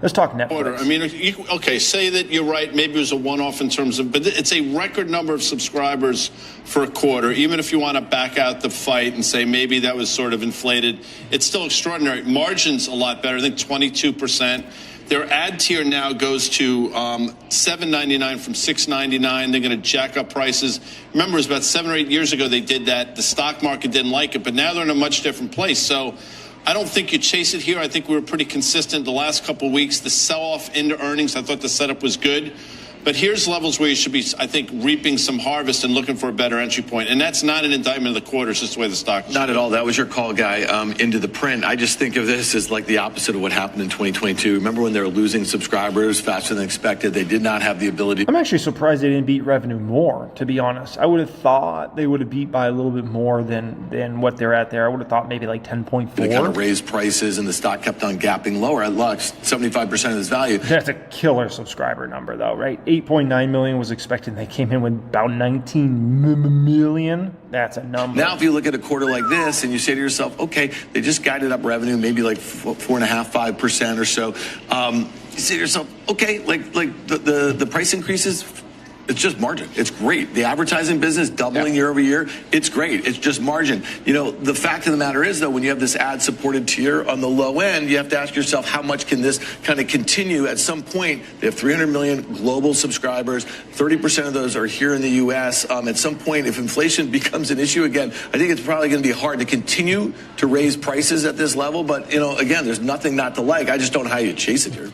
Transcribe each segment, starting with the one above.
Let's talk Netflix. Order. I mean, okay, say that you're right. Maybe it was a one-off in terms of, but it's a record number of subscribers for a quarter. Even if you want to back out the fight and say maybe that was sort of inflated, it's still extraordinary. Margin's a lot better. I think 22%. Their ad tier now goes to $7.99 from $6.99. They're going to jack up prices. Remember, it was about 7 or 8 years ago they did that. The stock market didn't like it, but now they're in a much different place. So I don't think you chase it here. I think we were pretty consistent the last couple of weeks. The sell-off into earnings, I thought the setup was good. But here's levels where you should be, I think, reaping some harvest and looking for a better entry point. And that's not an indictment of the quarter. It's just the way the stock is. Not at all. That was your call, Guy, into the print. I just think of this as like the opposite of what happened in 2022. Remember when they were losing subscribers faster than expected? They did not have the ability. I'm actually surprised they didn't beat revenue more, to be honest. I would have thought they would have beat by a little bit more than what they're at there. I would have thought maybe like 10.4. They kind of raised prices and the stock kept on gapping lower. At Lux, 75% of its value. That's a killer subscriber number, though, right? 8.9 million was expected. They came in with about 19 million. That's a number. Now, if you look at a quarter like this and you say to yourself, okay, they just guided up revenue, maybe like 4.5%, 5% or so. You say to yourself, okay, like the price increases, it's just margin. It's great. The advertising business doubling year over year, it's great. It's just margin. You know, the fact of the matter is, though, when you have this ad-supported tier on the low end, you have to ask yourself, how much can this kind of continue? At some point, they have 300 million global subscribers. 30% of those are here in the U.S. At some point, if inflation becomes an issue again, I think it's probably going to be hard to continue to raise prices at this level. But, you know, again, there's nothing not to like. I just don't know how you chase it here.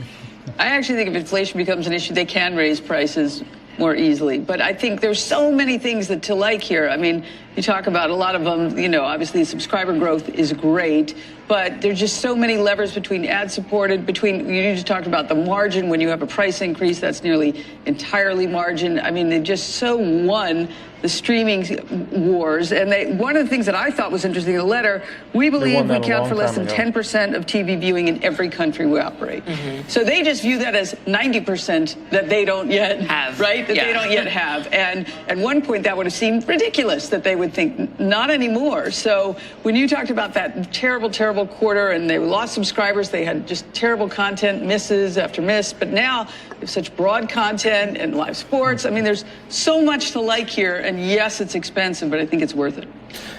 I actually think if inflation becomes an issue, they can raise prices more easily. But I think there's so many things that to like here. I mean, you talk about a lot of them, you know, obviously subscriber growth is great, but there's just so many levers between ad supported, between, you just talked about the margin. When you have a price increase, that's nearly entirely margin. I mean, they just so won the streaming wars. And one of the things that I thought was interesting in the letter, we believe we count for less than 10% of TV viewing in every country we operate. Mm-hmm. So they just view that as 90% that they don't yet have, right? That they don't yet have. And at one point that would have seemed ridiculous that they would think, not anymore. So when you talked about that terrible, terrible quarter and they lost subscribers, they had just terrible content, misses after miss, but now they have such broad content and live sports. I mean, there's so much to like here. And yes, it's expensive, but I think it's worth it.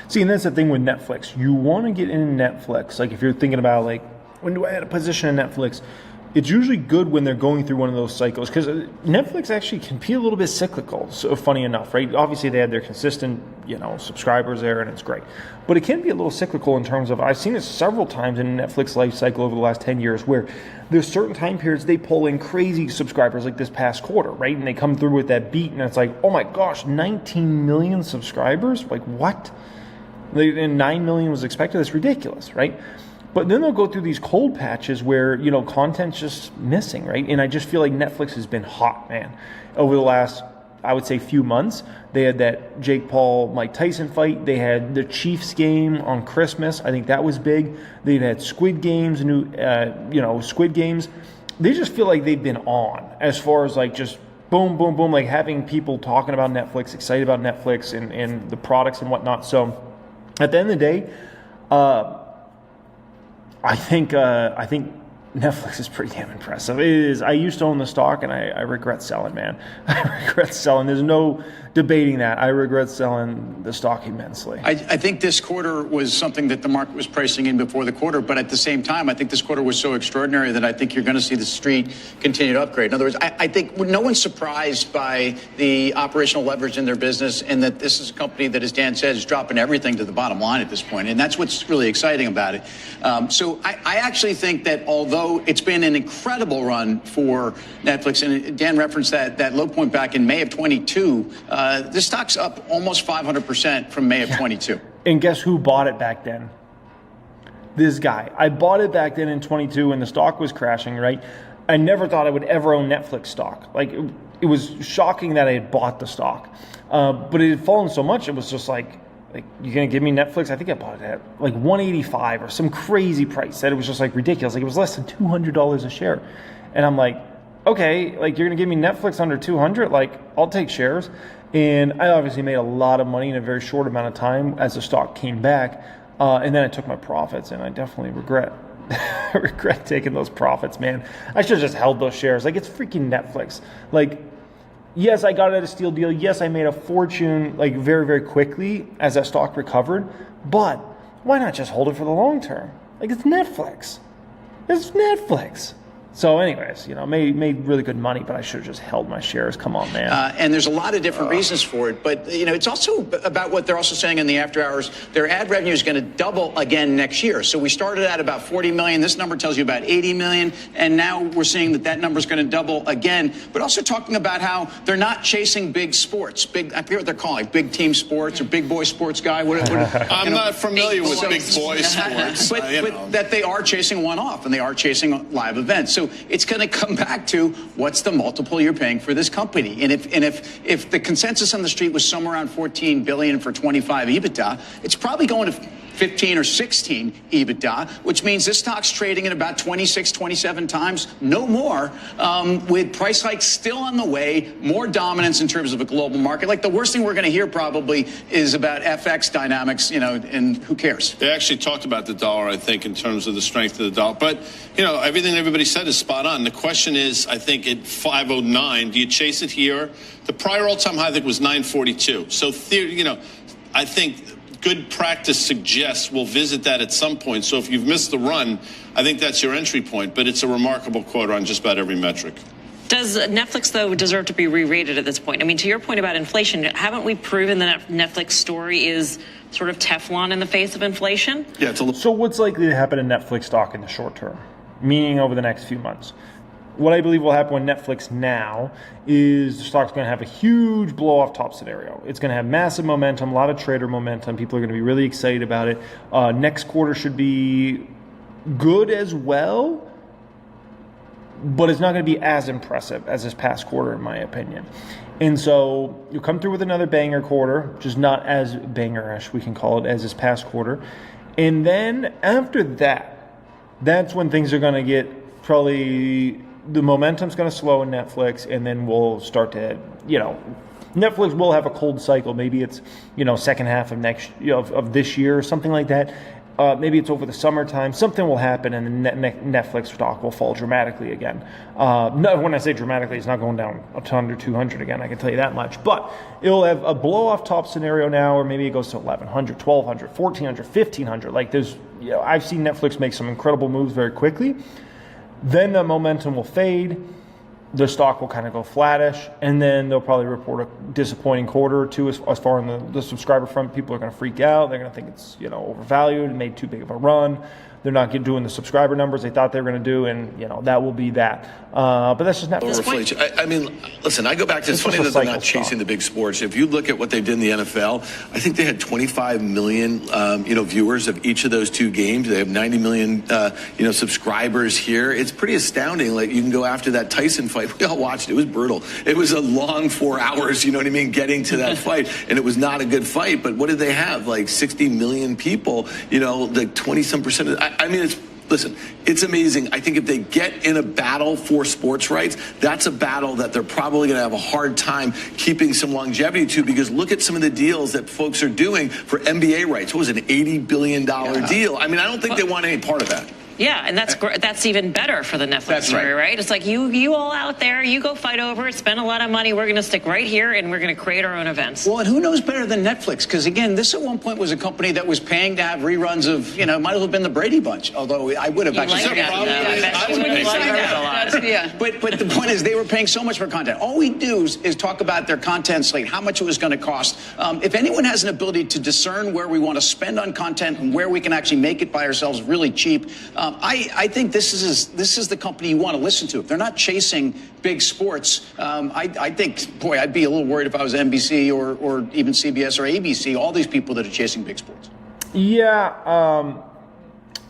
See, and that's the thing with Netflix. You want to get into Netflix. Like if you're thinking about like, when do I add a position in Netflix? It's usually good when they're going through one of those cycles because Netflix actually can be a little bit cyclical. So funny enough, right? Obviously they had their consistent, subscribers there and it's great. But it can be a little cyclical in terms of, I've seen it several times in Netflix life cycle over the last 10 years where there's certain time periods they pull in crazy subscribers like this past quarter, right? And they come through with that beat and it's like, oh my gosh, 19 million subscribers? Like what? And 9 million was expected. That's ridiculous, right? But then they'll go through these cold patches where, content's just missing, right? And I just feel like Netflix has been hot, man. Over the last, I would say, few months, they had that Jake Paul-Mike Tyson fight. They had the Chiefs game on Christmas. I think that was big. They've had Squid Games, Squid Games. They just feel like they've been on as far as like just boom, boom, boom, like having people talking about Netflix, excited about Netflix and the products and whatnot. So at the end of the day, I think Netflix is pretty damn impressive. It is. I used to own the stock, and I regret selling, man. I regret selling. There's no debating that. I regret selling the stock immensely. I think this quarter was something that the market was pricing in before the quarter, but at the same time, I think this quarter was so extraordinary that I think you're going to see the street continue to upgrade. In other words, I think no one's surprised by the operational leverage in their business and that this is a company that, as Dan said, is dropping everything to the bottom line at this point, and that's what's really exciting about it. So I actually think that although it's been an incredible run for Netflix, and Dan referenced that low point back in May of 22, this stock's up almost 500% from May of 22. And guess who bought it back then? This guy. I bought it back then in 22 when the stock was crashing, right? I never thought I would ever own Netflix stock. Like, it was shocking that I had bought the stock. But it had fallen so much, it was just like, you're going to give me Netflix? I think I bought it at like $185 or some crazy price that it was just like ridiculous. Like it was less than $200 a share. And I'm like, okay, like you're going to give me Netflix under 200? Like I'll take shares. And I obviously made a lot of money in a very short amount of time as the stock came back. And then I took my profits and I definitely regret I regret taking those profits, man. I should have just held those shares. Like, it's freaking Netflix. Like, yes, I got it at a steal deal. Yes, I made a fortune, like, very, very quickly as that stock recovered. But why not just hold it for the long term? Like, it's Netflix. It's Netflix. So anyways, made really good money, but I should have just held my shares. Come on, man. And there's a lot of different reasons for it. But, it's also about what they're also saying in the after hours. Their ad revenue is going to double again next year. So we started at about 40 million. This number tells you about 80 million. And now we're seeing that number is going to double again. But also talking about how they're not chasing big sports. I forget what they're calling, big team sports or big boy sports guy. I'm not familiar with big boy sports. But that they are chasing one-off and they are chasing live events. So it's going to come back to what's the multiple you're paying for this company. And if the consensus on the street was somewhere around 14 billion for 25 EBITDA, it's probably going to 15 or 16 EBITDA, which means this stock's trading at about 26, 27 times, no more, with price hikes still on the way, more dominance in terms of a global market. Like, the worst thing we're going to hear probably is about FX dynamics, and who cares? They actually talked about the dollar, I think, in terms of the strength of the dollar. But, everything everybody said is spot on. The question is, I think at 509, do you chase it here? The prior all-time high, I think, was 942. So, I think good practice suggests we'll visit that at some point. So if you've missed the run, I think that's your entry point. But it's a remarkable quarter on just about every metric. Does Netflix, though, deserve to be re-rated at this point? I mean, to your point about inflation, haven't we proven that Netflix story is sort of Teflon in the face of inflation? Yeah, So what's likely to happen in Netflix stock in the short term, meaning over the next few months? What I believe will happen with Netflix now is the stock's going to have a huge blow-off top scenario. It's going to have massive momentum, a lot of trader momentum. People are going to be really excited about it. Next quarter should be good as well, but it's not going to be as impressive as this past quarter, in my opinion. And so you'll come through with another banger quarter, just not as banger-ish, we can call it, as this past quarter. And then after that, that's when things are going to get probably... The momentum's going to slow in Netflix, and then we'll start to, Netflix will have a cold cycle. Maybe it's, second half of of this year or something like that. Maybe it's over the summertime. Something will happen, and the Netflix stock will fall dramatically again. No, when I say dramatically, it's not going down a ton or 200 again. I can tell you that much. But it'll have a blow-off top scenario now, or maybe it goes to 1,100, 1,200, 1,400, 1,500. Like, there's, I've seen Netflix make some incredible moves very quickly. Then the momentum will fade, the stock will kind of go flattish, and then they'll probably report a disappointing quarter or two as far on the subscriber front. People are going to freak out. They're going to think it's overvalued, made too big of a run. They're not doing the subscriber numbers they thought they were going to do, and that will be that. But that's just not. I mean, listen, I go back to it's funny that they're not chasing the big sports. If you look at what they did in the NFL, I think they had 25 million, viewers of each of those two games. They have 90 million, subscribers here. It's pretty astounding. Like, you can go after that Tyson fight. We all watched it. It was brutal. It was a long 4 hours. You know what I mean? Getting to that fight, and it was not a good fight. But what did they have? Like 60 million people. Like 20-some%. Listen, it's amazing. I think if they get in a battle for sports rights, that's a battle that they're probably going to have a hard time keeping some longevity to, because look at some of the deals that folks are doing for NBA rights. What was it, an $80 billion deal? I mean, I don't think they want any part of that. Yeah, and that's even better for the Netflix story, right? It's like, you all out there, you go fight over it, spend a lot of money. We're going to stick right here, and we're going to create our own events. Well, and who knows better than Netflix? Because, again, this at one point was a company that was paying to have reruns of, might as well have been the Brady Bunch, although I would have actually said that. But the point is, they were paying so much for content. All we do is talk about their content slate, how much it was going to cost. If anyone has an ability to discern where we want to spend on content and where we can actually make it by ourselves really cheap, I think this is the company you want to listen to. If they're not chasing big sports, I think, boy, I'd be a little worried if I was NBC or even CBS or ABC, all these people that are chasing big sports. Yeah,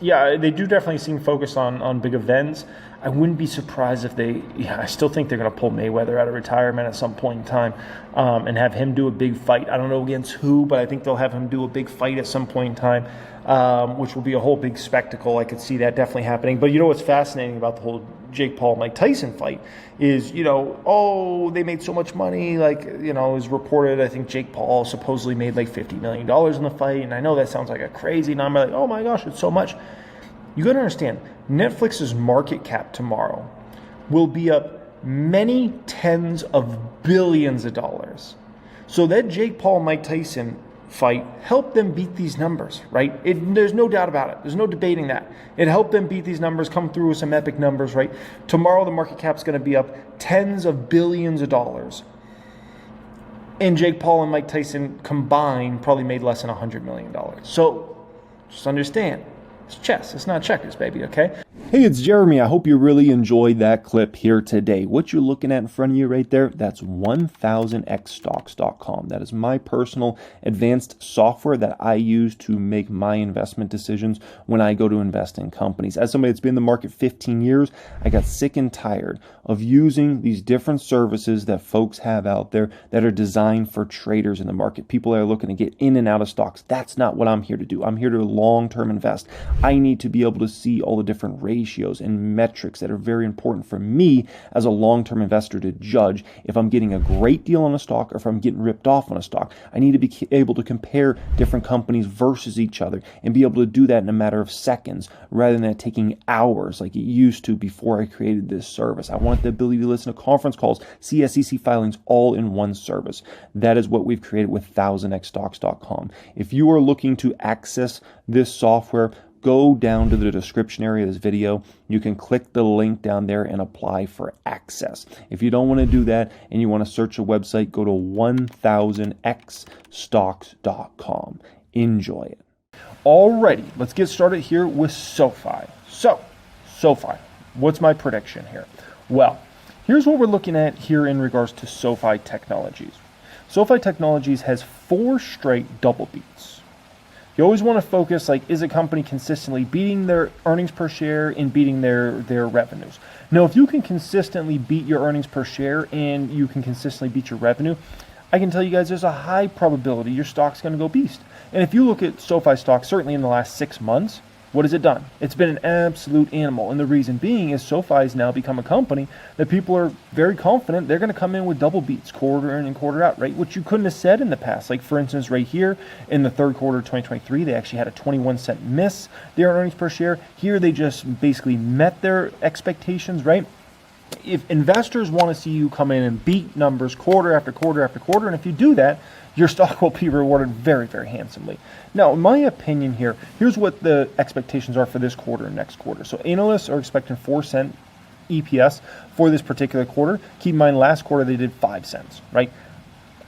they do definitely seem focused on big events. I wouldn't be surprised if I still think they're going to pull Mayweather out of retirement at some point in time and have him do a big fight. I don't know against who, but I think they'll have him do a big fight at some point in time, which will be a whole big spectacle. I could see that definitely happening. But what's fascinating about the whole Jake Paul-Mike Tyson fight is, they made so much money. Like, it was reported, I think Jake Paul supposedly made like $50 million in the fight. And I know that sounds like a crazy number. Like, oh my gosh, it's so much. You got to understand, Netflix's market cap tomorrow will be up many tens of billions of dollars. So that Jake Paul Mike Tyson fight helped them beat these numbers, right? There's no doubt about it. There's no debating that. It helped them beat these numbers, come through with some epic numbers, right? Tomorrow the market cap's going to be up tens of billions of dollars. And Jake Paul and Mike Tyson combined probably made less than $100 million. So just understand, it's chess. It's not checkers, baby, okay? Hey, it's Jeremy. I hope you really enjoyed that clip here today. What you're looking at in front of you right there, that's 1000xstocks.com. That is my personal advanced software that I use to make my investment decisions when I go to invest in companies. As somebody that's been in the market 15 years, I got sick and tired of using these different services that folks have out there that are designed for traders in the market. People that are looking to get in and out of stocks. That's not what I'm here to do. I'm here to long-term invest. I need to be able to see all the different ratios and metrics that are very important for me as a long-term investor to judge if I'm getting a great deal on a stock or if I'm getting ripped off on a stock. I need to be able to compare different companies versus each other and be able to do that in a matter of seconds rather than it taking hours like it used to before I created this service. I want the ability to listen to conference calls, see SEC filings all in one service. That is what we've created with 1000xstocks.com. If you are looking to access this software, go down to the description area of this video. You can click the link down there and apply for access. If you don't want to do that and you want to search a website, go to 1000xstocks.com. Enjoy it. Alrighty, let's get started here with Sofi. So, Sofi, what's my prediction here? Well, here's what we're looking at here in regards to Sofi Technologies. Sofi Technologies has 4 straight double beats. You always want to focus, like, is a company consistently beating their earnings per share and beating their revenues? Now, if you can consistently beat your earnings per share and you can consistently beat your revenue, I can tell you guys there's a high probability your stock's going to go beast. And if you look at SoFi stock, certainly in the last 6 months, what has it done? It's been an absolute animal. And the reason being is SoFi has now become a company that people are very confident they're going to come in with double beats, quarter in and quarter out, right? Which you couldn't have said in the past. Like, for instance, right here in the third quarter of 2023, they actually had a 21-cent miss their earnings per share. Here, they just basically met their expectations, right? If investors want to see you come in and beat numbers quarter after quarter after quarter, and if you do that, your stock will be rewarded very, very handsomely. Now, in my opinion here, here's what the expectations are for this quarter and next quarter. So analysts are expecting 4-cent EPS for this particular quarter. Keep in mind, last quarter they did 5 cents, right?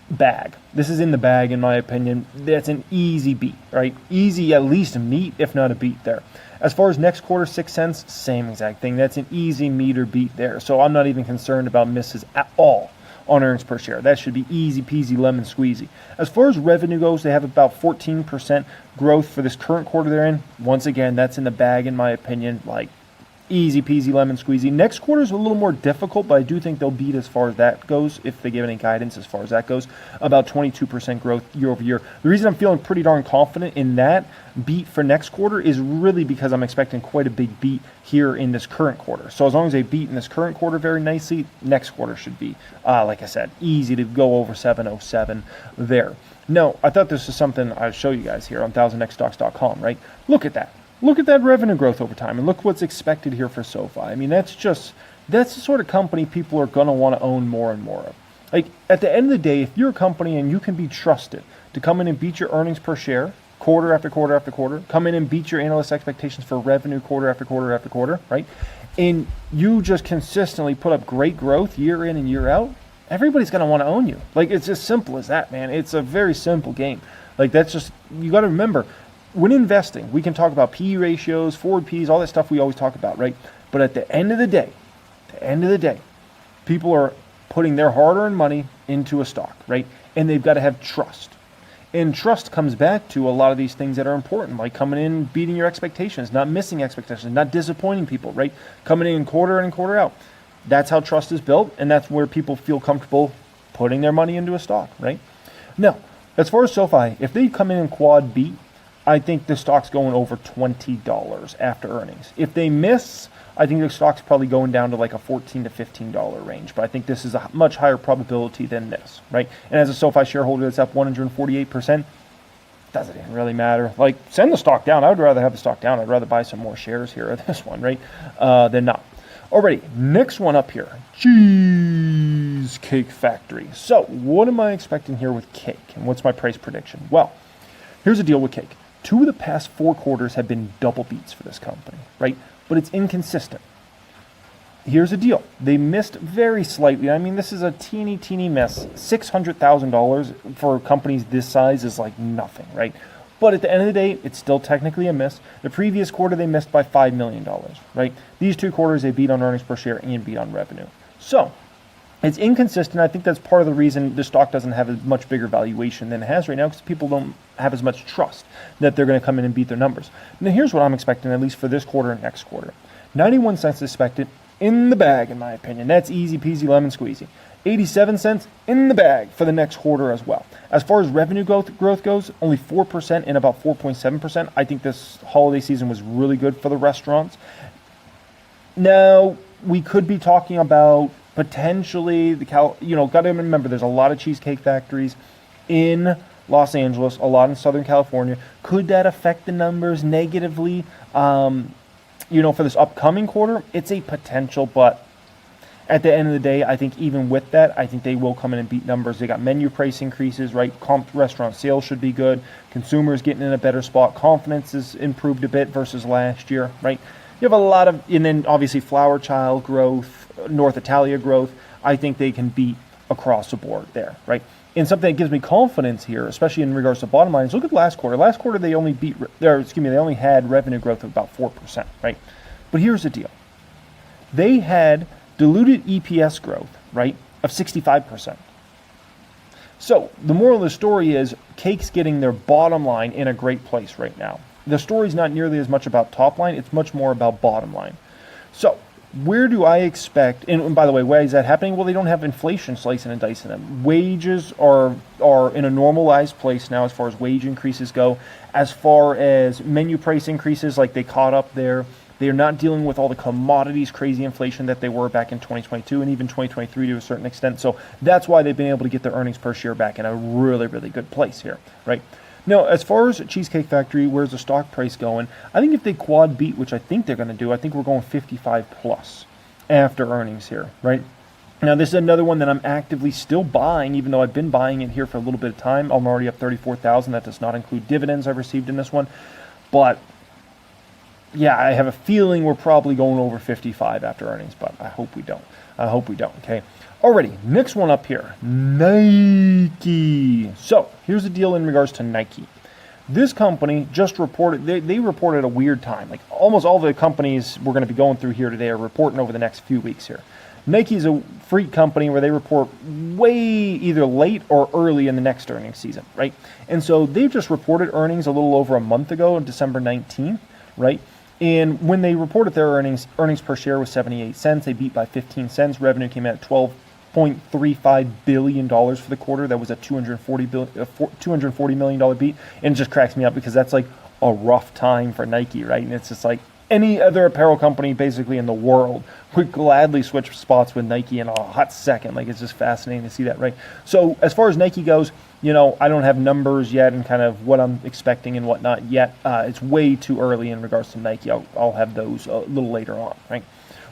Bag. This is in the bag, in my opinion. That's an easy beat, right? Easy, at least a meet, if not a beat there. As far as next quarter, 6 cents, same exact thing. That's an easy meet or beat there. So I'm not even concerned about misses at all on earnings per share. That should be easy peasy lemon squeezy. As far as revenue goes, they have about 14% growth for this current quarter they're in. Once again, that's in the bag, in my opinion. Like, easy peasy lemon squeezy. Next quarter is a little more difficult, but I do think they'll beat as far as that goes, if they give any guidance as far as that goes. About 22% growth year over year. The reason I'm feeling pretty darn confident in that beat for next quarter is really because I'm expecting quite a big beat here in this current quarter. So as long as they beat in this current quarter very nicely, next quarter should be, like I said, easy to go over 707 there. No, I thought this is something I'd show you guys here on 1000xstocks.com, right? Look at that. Look at that revenue growth over time, and look what's expected here for SoFi. I mean, that's the sort of company people are going to want to own more and more of. Like, at the end of the day, if you're a company and you can be trusted to come in and beat your earnings per share quarter after quarter after quarter, come in and beat your analyst expectations for revenue quarter after quarter after quarter, right? And you just consistently put up great growth year in and year out, everybody's going to want to own you. Like, it's as simple as that, man. It's a very simple game. Like, that's just, you got to remember, when investing, we can talk about PE ratios, forward Ps, all that stuff we always talk about, right? But at the end of the day, people are putting their hard-earned money into a stock, right? And they've got to have trust. And trust comes back to a lot of these things that are important, like coming in, beating your expectations, not missing expectations, not disappointing people, right? Coming in quarter in and quarter out. That's how trust is built, and that's where people feel comfortable putting their money into a stock, right? Now, as far as SoFi, if they come in and quad beat, I think the stock's going over $20 after earnings. If they miss, I think the stock's probably going down to like a $14 to $15 range. But I think this is a much higher probability than this, right? And as a SoFi shareholder that's up 148%, doesn't even really matter. Like, send the stock down. I would rather have the stock down. I'd rather buy some more shares here at this one, right? Than not. Alrighty, next one up here. Cheesecake Factory. So, what am I expecting here with cake? And what's my price prediction? Well, here's the deal with cake. 2 of the past 4 quarters have been double beats for this company, right? But it's inconsistent. Here's the deal. They missed very slightly. I mean, this is a teeny miss. $600,000 for companies this size is like nothing, right? But at the end of the day, it's still technically a miss. The previous quarter, they missed by $5 million, right? These 2 quarters, they beat on earnings per share and beat on revenue. So, it's inconsistent. I think that's part of the reason the stock doesn't have a much bigger valuation than it has right now, because people don't have as much trust that they're going to come in and beat their numbers. Now, here's what I'm expecting, at least for this quarter and next quarter. 91 cents expected in the bag, in my opinion. That's easy peasy lemon squeezy. 87 cents in the bag for the next quarter as well. As far as revenue growth goes, only 4% and about 4.7%. I think this holiday season was really good for the restaurants. Now, we could be talking about potentially got to remember there's a lot of Cheesecake Factories in Los Angeles, a lot in Southern California. Could that affect the numbers negatively? For this upcoming quarter, it's a potential, but at the end of the day, I think even with that, I think they will come in and beat numbers. They got menu price increases, right? Comp restaurant sales should be good. Consumers getting in a better spot. Confidence is improved a bit versus last year, right? You have a lot of, and then obviously Flower Child growth, North Italia growth. I think they can beat across the board there, right? And something that gives me confidence here, especially in regards to bottom line, is look at last quarter. Last quarter, they only they only had revenue growth of about 4%, right? But here's the deal. They had diluted EPS growth, right, of 65%. So the moral of the story is Cake's getting their bottom line in a great place right now. The story's not nearly as much about top line. It's much more about bottom line. So where do I expect, and by the way, why is that happening? Well, they don't have inflation slicing and dicing them. Wages are in a normalized place now as far as wage increases go. As far as menu price increases, like they caught up there. They're not dealing with all the commodities, crazy inflation that they were back in 2022 and even 2023 to a certain extent. So that's why they've been able to get their earnings per share back in a really, really good place here, right? Now, as far as Cheesecake Factory, where's the stock price going? I think if they quad beat, which I think they're going to do, I think we're going 55 plus after earnings here, right? Now, this is another one that I'm actively still buying, even though I've been buying it here for a little bit of time. I'm already up 34,000. That does not include dividends I've received in this one. But yeah, I have a feeling we're probably going over 55 after earnings, but I hope we don't. Okay. Alrighty, next one up here, Nike. So here's the deal in regards to Nike. This company just reported, they reported a weird time. Like almost all the companies we're going to be going through here today are reporting over the next few weeks here. Nike is a freak company where they report way either late or early in the next earnings season, right? And so they've just reported earnings a little over a month ago on December 19th, right? And when they reported their earnings per share was 78 cents. They beat by 15 cents. Revenue came out at $12.35 billion for the quarter. That was a $240 million beat. And it just cracks me up because that's like a rough time for Nike, right? And it's just like any other apparel company basically in the world would gladly switch spots with Nike in a hot second. Like, it's just fascinating to see that, right? So as far as Nike goes, I don't have numbers yet and kind of what I'm expecting and whatnot yet. It's way too early in regards to Nike. I'll have those a little later on, right?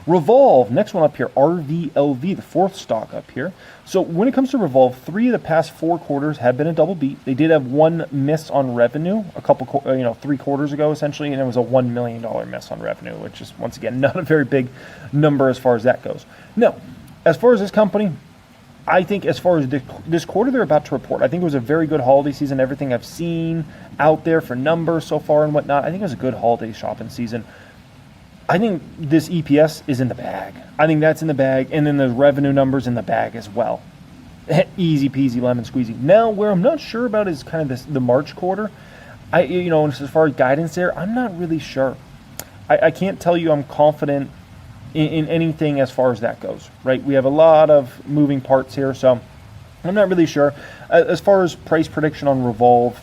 Revolve, next one up here, RVLV, the fourth stock up here. So when it comes to Revolve, 3 of the past 4 quarters have been a double beat. They did have one miss on revenue a couple, 3 quarters ago essentially, and it was a $1 million miss on revenue, which is once again not a very big number as far as that goes. Now, as far as this company, I think as far as this quarter they're about to report, I think it was a very good holiday season. Everything I've seen out there for numbers so far and whatnot, I think it was a good holiday shopping season. I think this EPS is in the bag. I think that's in the bag, and then the revenue numbers in the bag as well. Easy peasy lemon squeezy. Now, where I'm not sure about is kind of the March quarter. As far as guidance there, I'm not really sure. I can't tell you I'm confident in anything as far as that goes, right? We have a lot of moving parts here, so I'm not really sure. As far as price prediction on Revolve,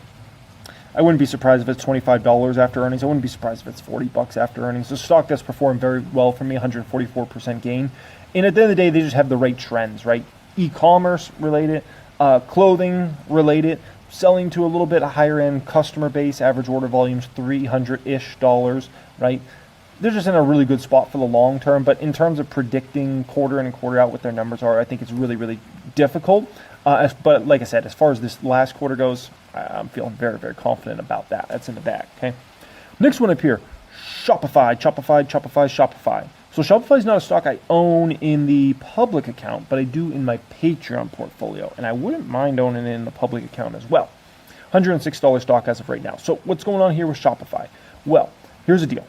I wouldn't be surprised if it's $25 after earnings. I wouldn't be surprised if it's $40 after earnings. The stock does perform very well for me, 144% gain. And at the end of the day, they just have the right trends, right? E-commerce related, clothing related, selling to a little bit higher end customer base, average order volumes $300-ish, right? They're just in a really good spot for the long term, but in terms of predicting quarter in and quarter out what their numbers are, I think it's really, really difficult. But like I said, as far as this last quarter goes, I'm feeling very, very confident about that. That's in the bag, okay? Next one up here, Shopify. So Shopify is not a stock I own in the public account, but I do in my Patreon portfolio, and I wouldn't mind owning it in the public account as well. $106 stock as of right now. So what's going on here with Shopify? Well, here's the deal.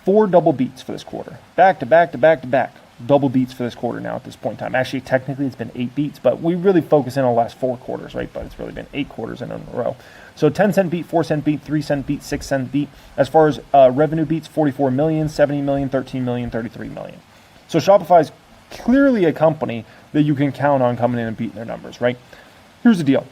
4 double beats for this quarter. Back to back to back to back. Double beats for this quarter now at this point in time. Actually, technically, it's been 8 beats, but we really focus in on the last 4 quarters, right? But it's really been 8 quarters in a row. So 10-cent beat, 4-cent beat, 3-cent beat, 6-cent beat. As far as revenue beats, 44 million, 70 million, 13 million, 33 million. So Shopify is clearly a company that you can count on coming in and beating their numbers, right? Here's the deal.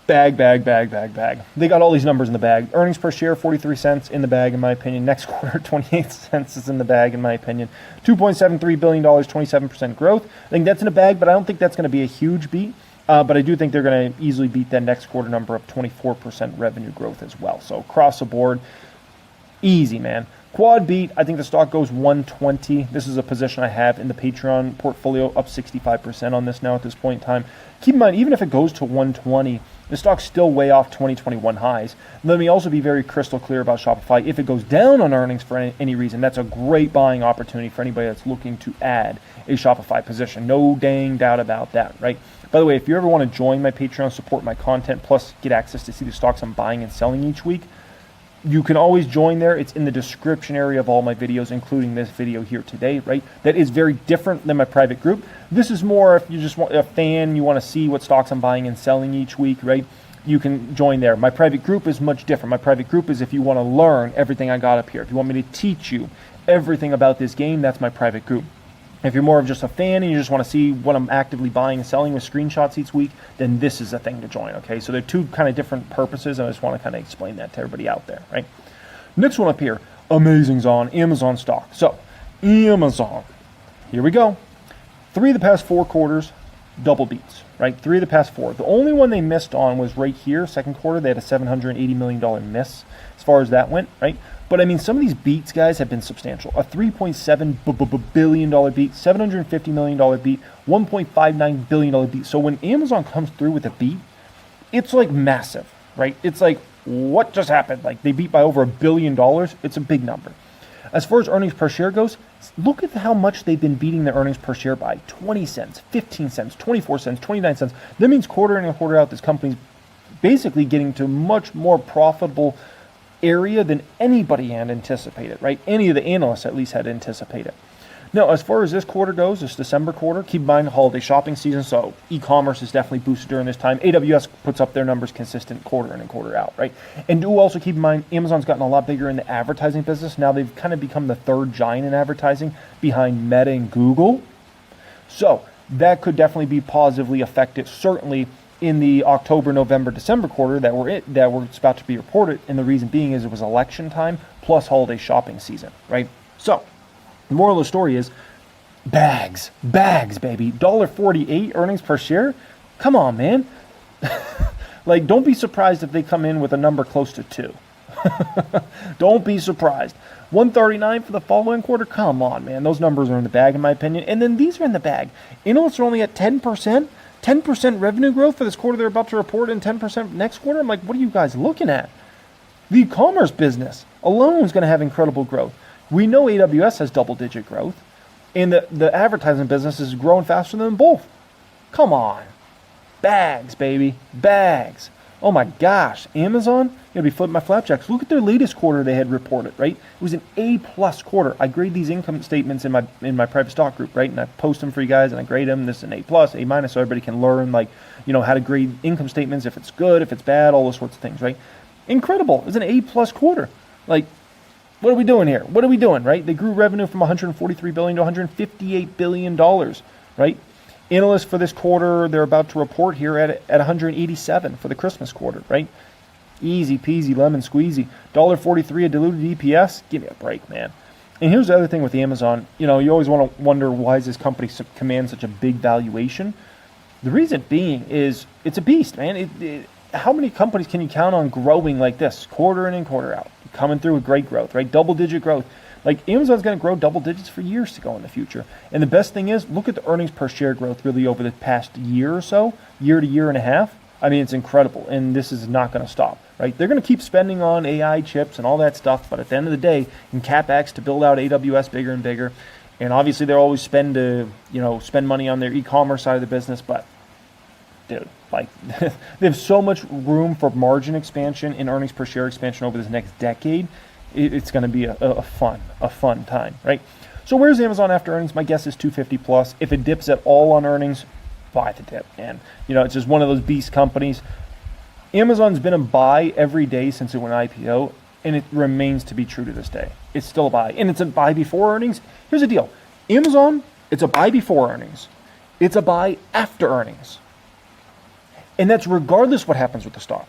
Bag. They got all these numbers in the bag. Earnings per share, 43 cents in the bag, in my opinion. Next quarter, 28 cents is in the bag, in my opinion. $2.73 billion, 27% growth. I think that's in the bag, but I don't think that's going to be a huge beat. But I do think they're going to easily beat that next quarter number of 24% revenue growth as well. So across the board, easy, man. Quad beat, I think the stock goes 120. This is a position I have in the Patreon portfolio, up 65% on this now at this point in time. Keep in mind, even if it goes to 120, the stock's still way off 2021 highs. Let me also be very crystal clear about Shopify. If it goes down on earnings for any reason, that's a great buying opportunity for anybody that's looking to add a Shopify position. No dang doubt about that, right? By the way, if you ever want to join my Patreon, support my content, plus get access to see the stocks I'm buying and selling each week, you can always join there. It's in the description area of all my videos, including this video here today, right? That is very different than my private group. This is more if you just want a fan, you want to see what stocks I'm buying and selling each week, right? You can join there. My private group is much different. My private group is if you want to learn everything I got up here. If you want me to teach you everything about this game, that's my private group. If you're more of just a fan and you just want to see what I'm actively buying and selling with screenshots each week, then this is a thing to join, okay? So they're 2 kind of different purposes, and I just want to kind of explain that to everybody out there, right? Next one up here, Amazon stock. So, Amazon, here we go. 3 of the past 4 quarters, double beats, right? 3 of the past 4. The only one they missed on was right here, second quarter. They had a $780 million miss as far as that went, right? But I mean, some of these beats, guys, have been substantial. A $3.7 billion beat, $750 million beat, $1.59 billion beat. So when Amazon comes through with a beat, it's like massive, right? It's like, what just happened? Like they beat by over $1 billion. It's a big number. As far as earnings per share goes, look at how much they've been beating their earnings per share by. 20 cents, 15 cents, 24 cents, 29 cents. That means quarter in and quarter out, this company's basically getting to much more profitable area than anybody had anticipated, right? Any of the analysts at least had anticipated. Now, as far as this quarter goes, this December quarter, keep in mind holiday shopping season, so e-commerce is definitely boosted during this time. AWS puts up their numbers consistent quarter in and quarter out, right? And do also keep in mind, Amazon's gotten a lot bigger in the advertising business. Now they've kind of become the 3rd giant in advertising behind Meta and Google. So that could definitely be positively affected, certainly in the October, November, December quarter that we're about to be reported. And the reason being is it was election time plus holiday shopping season, right? So the moral of the story is bags, baby. $1.48 earnings per share. Come on, man. Like, don't be surprised if they come in with a number close to 2. Don't be surprised. 139 for the following quarter. Come on, man. Those numbers are in the bag, in my opinion. And then these are in the bag. Analysts are only at 10%. 10% revenue growth for this quarter they're about to report, and 10% next quarter. I'm like, what are you guys looking at? The e-commerce business alone is going to have incredible growth. We know AWS has double-digit growth, and the advertising business is growing faster than both. Come on. Bags, baby. Bags. Oh my gosh. Amazon, going to be flipping my flapjacks. Look at their latest quarter they had reported, right? It was an A-plus quarter. I grade these income statements in my private stock group, right? And I post them for you guys, and I grade them. This is an A-plus, A-minus, so everybody can learn, like, you know, how to grade income statements, if it's good, if it's bad, all those sorts of things, right? Incredible. It was an A-plus quarter. Like, what are we doing here? What are we doing, right? They grew revenue from $143 billion to $158 billion, right? Analysts for this quarter, they're about to report here at 187 for the Christmas quarter, right? Easy peasy, lemon squeezy. $1.43 a diluted EPS. Give me a break, man. And here's the other thing with Amazon. You know, you always want to wonder, why does this company command such a big valuation? The reason being is it's a beast, man. how many companies can you count on growing like this, quarter in and quarter out, coming through with great growth, right? Double-digit growth. Like Amazon's going to grow double digits for years to go in the future. And the best thing is, look at the earnings per share growth really over the past year or so, year to year and a half. I mean, it's incredible, and this is not going to stop, right? They're going to keep spending on AI chips and all that stuff, but at the end of the day, in CapEx to build out AWS bigger and bigger, and obviously they'll always spend money on their e-commerce side of the business, but dude, like they have so much room for margin expansion and earnings per share expansion over this next decade. It's going to be a fun time, right? So where's Amazon after earnings? My guess is 250 plus. If it dips at all on earnings, buy the dip. And it's just one of those beast companies. Amazon's been a buy every day since it went IPO, and it remains to be true to this day. It's still a buy, and it's a buy before earnings. Here's the deal: Amazon, it's a buy before earnings. It's a buy after earnings, and that's regardless what happens with the stock.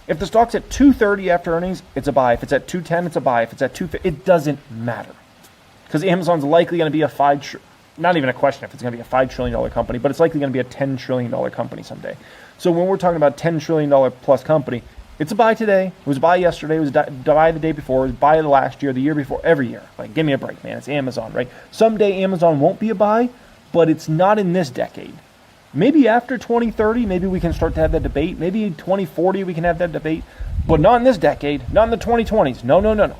If the stock's at 230 after earnings, it's a buy. If it's at 210, it's a buy. If it's at 250, it doesn't matter. Because Amazon's likely going to be not even a question if it's going to be a $5 trillion company, but it's likely going to be a $10 trillion company someday. So when we're talking about $10 trillion plus company, it's a buy today. It was a buy yesterday. It was a buy the day before. It was a buy the last year, the year before, every year. Like, give me a break, man. It's Amazon, right? Someday Amazon won't be a buy, but it's not in this decade. Maybe after 2030, maybe we can start to have that debate. Maybe 2040, we can have that debate. But not in this decade, not in the 2020s. No.